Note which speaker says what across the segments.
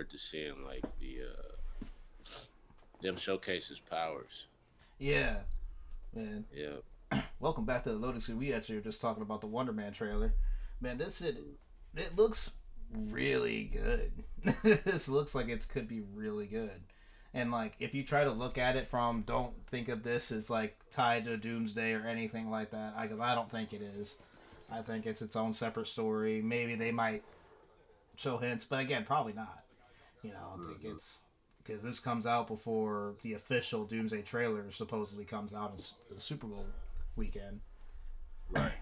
Speaker 1: forward to seeing like them showcase his powers.
Speaker 2: Yeah, man.
Speaker 1: Yeah.
Speaker 2: Welcome back to the Lotus. We actually were just talking about the Wonder Man trailer. Man, it looks really good. This looks like it could be really good. And like, if you try to look at it from, don't think of this as like tied to Doomsday or anything like that. I don't think it is. I think it's its own separate story. Maybe they might show hints, but again, probably not. I think
Speaker 1: Hmm.
Speaker 2: it's because this comes out before the official Doomsday trailer supposedly comes out in the Super Bowl weekend.
Speaker 1: Right.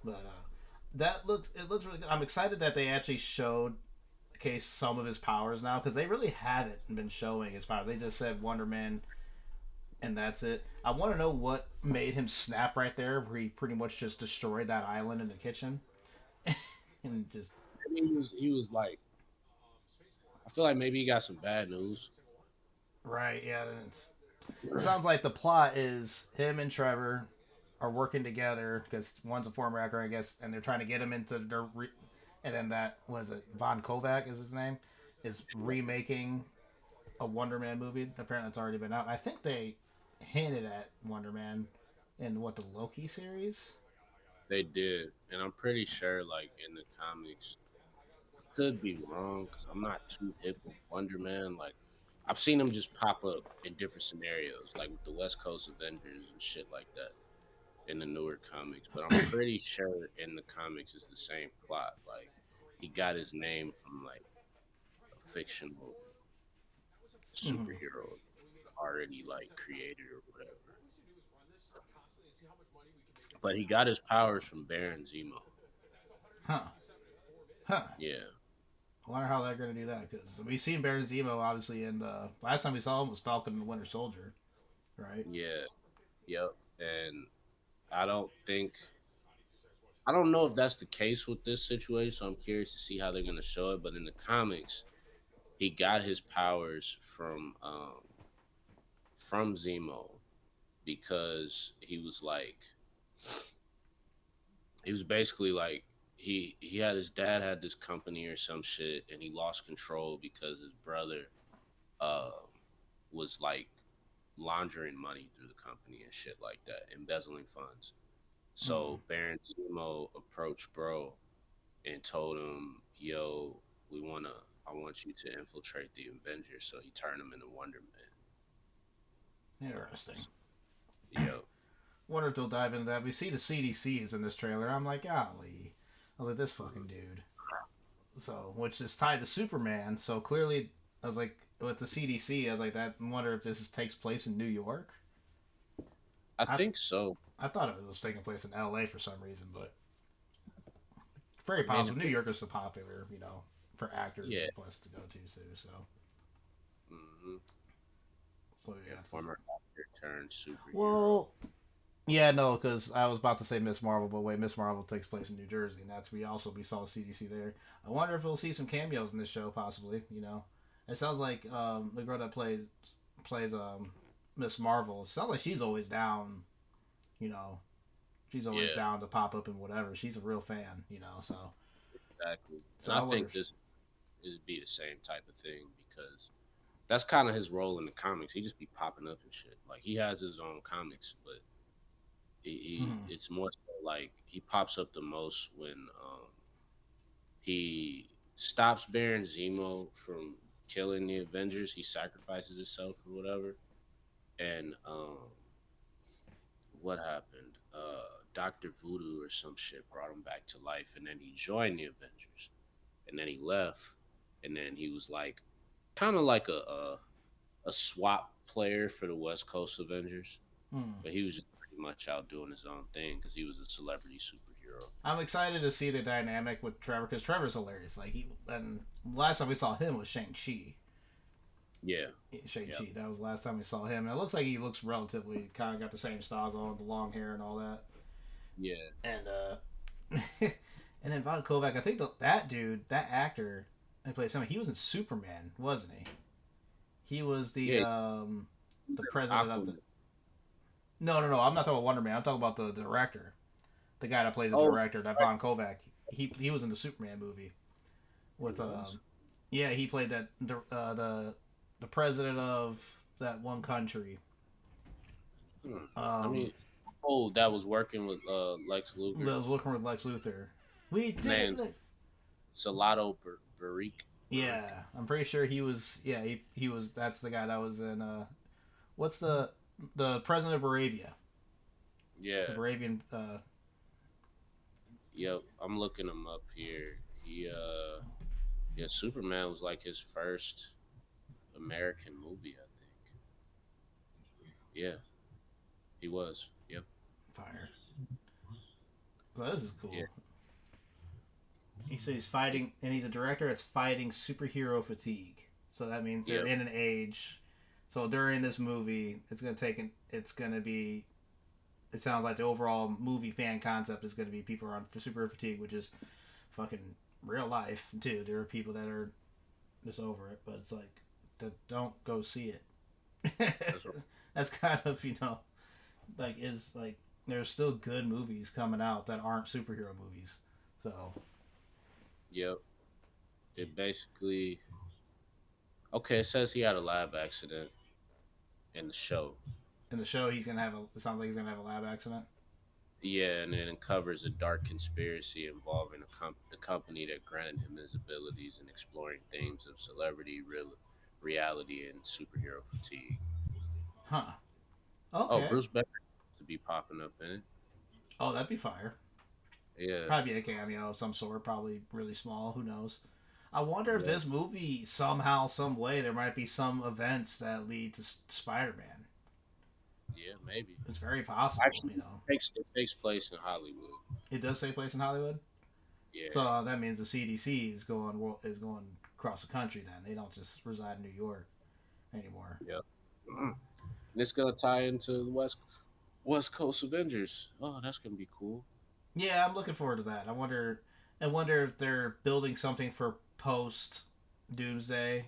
Speaker 2: But it looks really good. I'm excited that they actually showed case some of his powers now because they really haven't been showing his powers. They just said Wonder Man and that's it. I want to know what made him snap right there, where he pretty much just destroyed that island in the kitchen and just
Speaker 1: I mean, he was like, I feel like maybe he got some bad news.
Speaker 2: right. Yeah, it sounds like the plot is him and Trevor are working together because one's a former actor, I guess, and they're trying to get him into and then that was it. Von Kovac is his name, is remaking a Wonder Man movie. Apparently, it's already been out. I think they hinted at Wonder Man in what the Loki series.
Speaker 1: They did, and I'm pretty sure like in the comics, I could be wrong because I'm not too hip with Wonder Man. Like I've seen him just pop up in different scenarios, like with the West Coast Avengers and shit like that in the newer comics. But I'm pretty sure in the comics it's the same plot. Like he got his name from like a fictional
Speaker 2: Mm-hmm.
Speaker 1: superhero already like created or whatever. But he got his powers from Baron Zemo.
Speaker 2: Huh. Huh.
Speaker 1: Yeah,
Speaker 2: I wonder how they're going to do that because we've seen Baron Zemo obviously in the last time we saw him was Falcon and the Winter Soldier, right?
Speaker 1: yeah, yep. And I don't think I don't know if that's the case with this situation. So I'm curious to see how they're gonna show it. But in the comics, he got his powers from Zemo because he was basically like he had his dad had this company or some shit and he lost control because his brother uh was like laundering money through the company and shit like that, embezzling funds.
Speaker 2: Mm-hmm.
Speaker 1: So Baron Zemo approached Bro and told him, "Yo, I want you to infiltrate the Avengers." So he turned him into Wonder Man.
Speaker 2: Interesting.
Speaker 1: Yo,
Speaker 2: Wonder if they'll dive into that. We see the CDCs in this trailer. I'm like, golly. I was like, this fucking dude. So, which is tied to Superman. So clearly, I was like, with the CDC, I was like, that. I wonder if takes place in New York.
Speaker 1: I
Speaker 2: I
Speaker 1: think so.
Speaker 2: I thought it was taking place in LA for some reason, but very
Speaker 1: I mean,
Speaker 2: possible.
Speaker 1: if
Speaker 2: New
Speaker 1: it,
Speaker 2: York is so popular, for actors
Speaker 1: yeah,
Speaker 2: and plus to go to too.
Speaker 1: hmm
Speaker 2: So
Speaker 1: yeah,
Speaker 2: yeah.
Speaker 1: former actor turned superhero.
Speaker 2: Well, yeah, no, because I was about to say Miss Marvel, but wait, Miss Marvel takes place in New Jersey, and that's we saw CDC there. I wonder if we'll see some cameos in this show, possibly. It sounds like the girl that plays Miss Marvel. It sounds like she's always down. You know, she's always
Speaker 1: Yeah,
Speaker 2: down to pop up in whatever. She's a real fan.
Speaker 1: exactly.
Speaker 2: So
Speaker 1: And
Speaker 2: I
Speaker 1: I
Speaker 2: wonder.
Speaker 1: think this would be the same type of thing because that's kind of his role in the comics. He just be popping up and shit. Like he has his own comics, but
Speaker 2: Mhm.
Speaker 1: it's more so like he pops up the most when he stops Baron Zemo from killing the Avengers. He sacrifices himself or whatever. And what happened? Doctor Voodoo or some shit brought him back to life, and then he joined the Avengers, and then he left, and then he was like kind of like a swap player for the West Coast Avengers,
Speaker 2: Hmm.
Speaker 1: but he was just pretty much out doing his own thing because he was a celebrity superhero.
Speaker 2: I'm excited to see the dynamic with Trevor because Trevor's hilarious. Like he and last time we saw him was Shang Chi.
Speaker 1: Yeah,
Speaker 2: Shang
Speaker 1: yeah,
Speaker 2: Chi. That was the last time we saw him. And it looks like he looks relatively kind of got the same style going, the long hair and all that.
Speaker 1: yeah.
Speaker 2: And and then Von Kovac. I think that dude, that actor, that plays him. He was in Superman, wasn't he? He was
Speaker 1: Yeah,
Speaker 2: the president of the.
Speaker 1: Aquaman.
Speaker 2: No, no, no. I'm not talking about Wonder Man. I'm talking about the director, the guy that plays the
Speaker 1: Oh,
Speaker 2: director, that Von Kovac. He was in the Superman movie
Speaker 1: he
Speaker 2: with
Speaker 1: was.
Speaker 2: Yeah, he played the president of that one country.
Speaker 1: Hmm. I
Speaker 2: Um,
Speaker 1: mean, oh, that was working with Lex
Speaker 2: that
Speaker 1: Luger.
Speaker 2: was working with Lex Luthor. We
Speaker 1: His
Speaker 2: did
Speaker 1: name's
Speaker 2: it.
Speaker 1: Salato Barik. Barik.
Speaker 2: Yeah, I'm pretty sure he was. Yeah, he was. That's the guy that was in. What's the president of Moravia? The
Speaker 1: Yeah.
Speaker 2: Moravian.
Speaker 1: Yep. I'm looking him up here. Yeah, Superman was like his first American movie, I think. Yeah, he was. Yep.
Speaker 2: Fire. So this is
Speaker 1: Yeah.
Speaker 2: cool. He says he's fighting, and he's a director. It's fighting superhero fatigue. So that means they're
Speaker 1: Yep.
Speaker 2: in an age. So during this movie, it's gonna take. It's gonna be. It sounds like the overall movie fan concept is gonna be people are on super fatigue, which is fucking real life too. There are people that are just over it, but it's like, don't go see it.
Speaker 1: That's right.
Speaker 2: That's kind of like is like there's still good movies coming out that aren't superhero movies. So
Speaker 1: Yep. It basically. Okay, it says he had a lab accident in the show.
Speaker 2: in the show, he's gonna have a. It sounds like he's gonna have a lab accident.
Speaker 1: Yeah, and it uncovers a dark conspiracy involving the company that granted him his abilities and exploring themes of celebrity, reality, and superhero fatigue.
Speaker 2: Huh.
Speaker 1: Oh,
Speaker 2: Okay.
Speaker 1: Bruce Banner to be popping up in it.
Speaker 2: Oh, that'd be fire.
Speaker 1: Yeah,
Speaker 2: Probably a cameo of some sort. Probably really small. Who knows? I wonder if
Speaker 1: yeah,
Speaker 2: this movie somehow, some way, there might be some events that lead to Spider-Man.
Speaker 1: yeah, maybe.
Speaker 2: It's very possible.
Speaker 1: Actually,
Speaker 2: You know,
Speaker 1: it takes place in Hollywood.
Speaker 2: it does take place in Hollywood.
Speaker 1: Yeah,
Speaker 2: So that means the CDC is going across the country. Then they don't just reside in New York anymore.
Speaker 1: yeah. And it's gonna tie into the West Coast Avengers. Oh, that's gonna be cool.
Speaker 2: Yeah, I'm looking forward to that. I wonder if they're building something for post Doomsday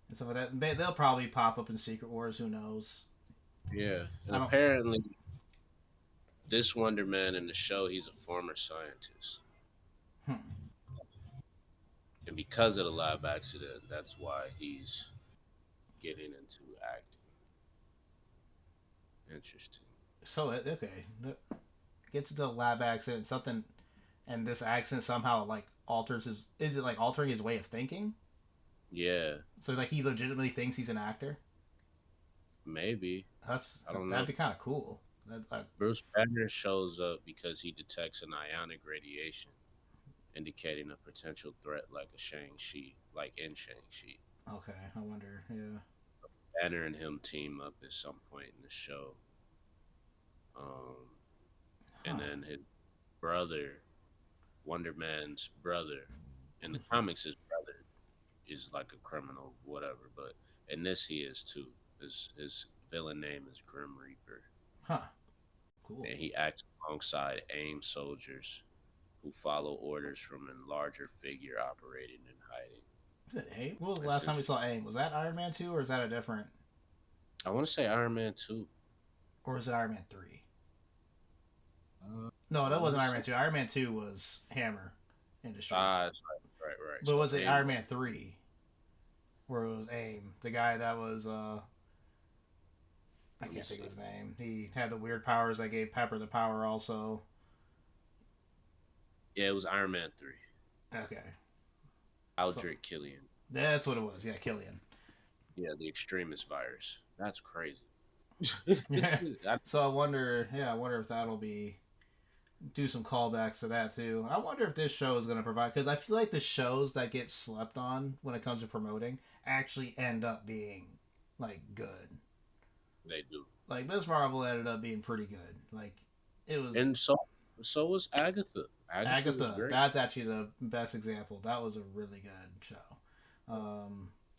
Speaker 2: and stuff like that. They'll probably pop up in Secret Wars. Who knows?
Speaker 1: Yeah, and
Speaker 2: I don't.
Speaker 1: apparently, this Wonder Man in the show, he's a former scientist.
Speaker 2: Hmm.
Speaker 1: And because of the lab accident, that's why he's getting into acting. Interesting.
Speaker 2: So okay, gets into a lab accident, something, and this accident somehow like alters his. Is it like altering his way of thinking?
Speaker 1: Yeah,
Speaker 2: So like he legitimately thinks he's an actor.
Speaker 1: maybe. I don't
Speaker 2: That'd
Speaker 1: know.
Speaker 2: be kind of cool.
Speaker 1: Bruce Banner shows up because he detects an ionic radiation, indicating a potential threat like a Shang-Chi, like in Shang-Chi.
Speaker 2: Okay, I wonder. Yeah.
Speaker 1: Banner and him team up at some point in the show. And
Speaker 2: Huh.
Speaker 1: then his brother, Wonder Man's brother, in the comics, his brother is like a criminal, whatever. But in this, he is too. His villain name is Grim Reaper,
Speaker 2: Huh. Cool.
Speaker 1: and he acts alongside AIM soldiers who follow orders from a larger figure operating in hiding.
Speaker 2: Is it AIM? What was the
Speaker 1: That's
Speaker 2: last time we
Speaker 1: interesting.
Speaker 2: saw AIM? Was that Iron Man 2 or is that a different.
Speaker 1: I want to say Iron Man 2.
Speaker 2: Or is it Iron Man 3?
Speaker 1: I
Speaker 2: No, that
Speaker 1: want
Speaker 2: wasn't
Speaker 1: to
Speaker 2: Iron
Speaker 1: say.
Speaker 2: Man 2. Iron Man 2 was Hammer Industries.
Speaker 1: That's right.
Speaker 2: But
Speaker 1: So
Speaker 2: was it
Speaker 1: AIM,
Speaker 2: Iron Man 3 where it was AIM? The guy that was, I
Speaker 1: let me
Speaker 2: can't think
Speaker 1: see.
Speaker 2: of his name. He had the weird powers that gave Pepper the power also.
Speaker 1: Yeah, it was Iron Man 3.
Speaker 2: Okay. So
Speaker 1: Aldrich Killian.
Speaker 2: that's what it was. Yeah, Killian.
Speaker 1: Yeah, the extremist virus. That's crazy.
Speaker 2: Yeah.
Speaker 1: I,
Speaker 2: So I wonder if that'll be do some callbacks to that too. I wonder if this show is going to provide because I feel like the shows that get slept on when it comes to promoting actually end up being like good.
Speaker 1: they do.
Speaker 2: Like Miss Marvel ended up being pretty good. Like it was
Speaker 1: And so was Agatha. Agatha was
Speaker 2: Agatha.
Speaker 1: great.
Speaker 2: That's actually the best example. That was a really good show.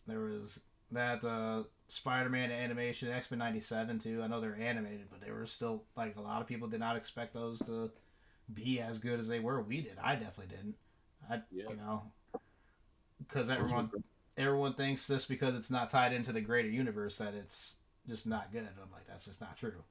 Speaker 2: There was that Spider-Man animation, X-Men '97 too. I know they're animated, but they were still like a lot of people did not expect those to be as good as they were. We did. I definitely didn't. I
Speaker 1: Yeah,
Speaker 2: you know because
Speaker 1: those were great.
Speaker 2: everyone thinks just because it's not tied into the greater universe that it's just not good. I'm like that's just not true.